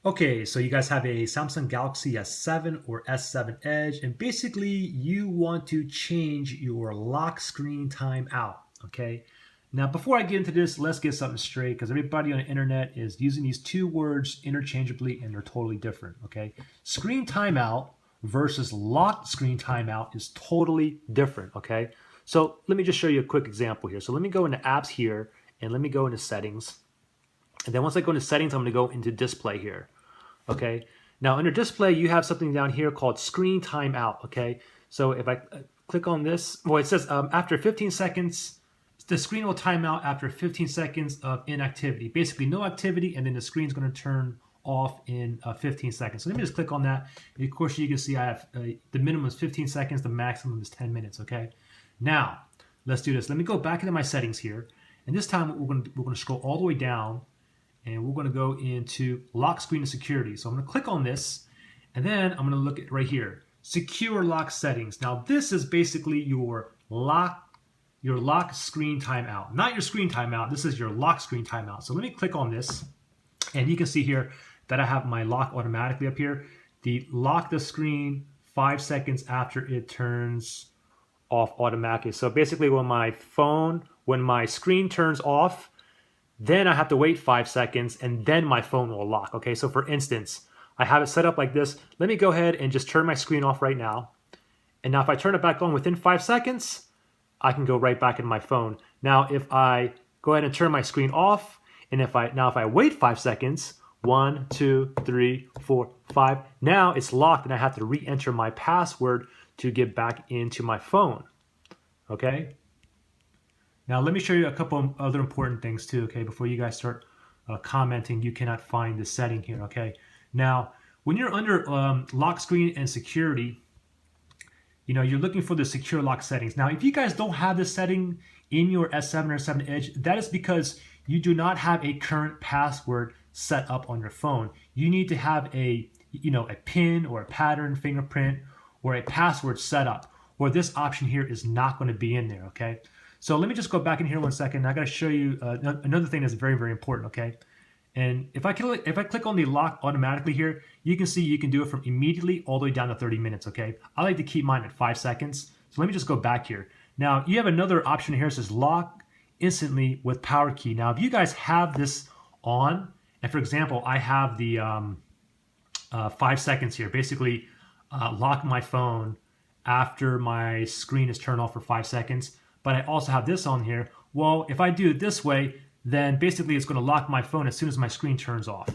Okay, so you guys have a Samsung Galaxy S7 or S7 Edge, and basically you want to change your lock screen timeout, okay? Now, before I get into this, let's get something straight because everybody on the internet is using these two words interchangeably and they're totally different, okay? Screen timeout versus lock screen timeout is totally different, okay? So let me just show you a quick example here. So let me go into apps here and let me go into settings. And then once I go into settings, I'm going to go into display here. Okay. Now under display, you have something down here called screen timeout. Okay. So if I click on this, well, it says after 15 seconds, the screen will time out after 15 seconds of inactivity. Basically, no activity, and then the screen's going to turn off in 15 seconds. So let me just click on that. And of course, you can see I have the minimum is 15 seconds, the maximum is 10 minutes. Okay. Now let's do this. Let me go back into my settings here, and this time we're going to scroll all the way down. And we're going to go into lock screen and security. So I'm going to click on this, and then I'm going to look at right here, secure lock settings. Now this is basically your lock screen timeout, not your screen timeout. This is your lock screen timeout. So let me click on this, and you can see here that I have my lock automatically up here. Lock the screen 5 seconds after it turns off automatically. So basically, when my screen turns off, then I have to wait 5 seconds and then my phone will lock. Okay, so for instance, I have it set up like this. Let me go ahead and just turn my screen off right now. And now if I turn it back on within 5 seconds, I can go right back in my phone. Now if I go ahead and turn my screen off, and if I wait 5 seconds, 1, 2, 3, 4, 5, now it's locked and I have to re-enter my password to get back into my phone. Okay? Now, let me show you a couple of other important things too, okay, before you guys start commenting you cannot find the setting here, okay? Now, when you're under lock screen and security, you know, you're looking for the secure lock settings. Now, if you guys don't have this setting in your S7 or S7 Edge, that is because you do not have a current password set up on your phone. You need to have a PIN or a pattern, fingerprint, or a password set up, or this option here is not going to be in there, okay? So let me just go back in here 1 second. I got to show you another thing that's very, very important, okay? And if I click on the lock automatically here, you can see you can do it from immediately all the way down to 30 minutes, okay? I like to keep mine at 5 seconds. So let me just go back here. Now, you have another option here that says lock instantly with power key. Now, if you guys have this on, and for example, I have the 5 seconds here, basically lock my phone after my screen is turned off for 5 seconds, but I also have this on here. Well, if I do it this way, then basically it's going to lock my phone as soon as my screen turns off.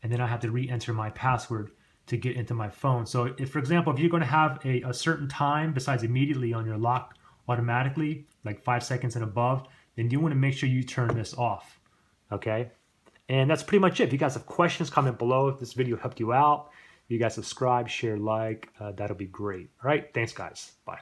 And then I have to re-enter my password to get into my phone. So if, for example, if you're going to have a certain time besides immediately on your lock automatically, like 5 seconds and above, then you want to make sure you turn this off, okay? And that's pretty much it. If you guys have questions, comment below. If this video helped you out, if you guys subscribe, share, like, that'll be great. All right, thanks guys, bye.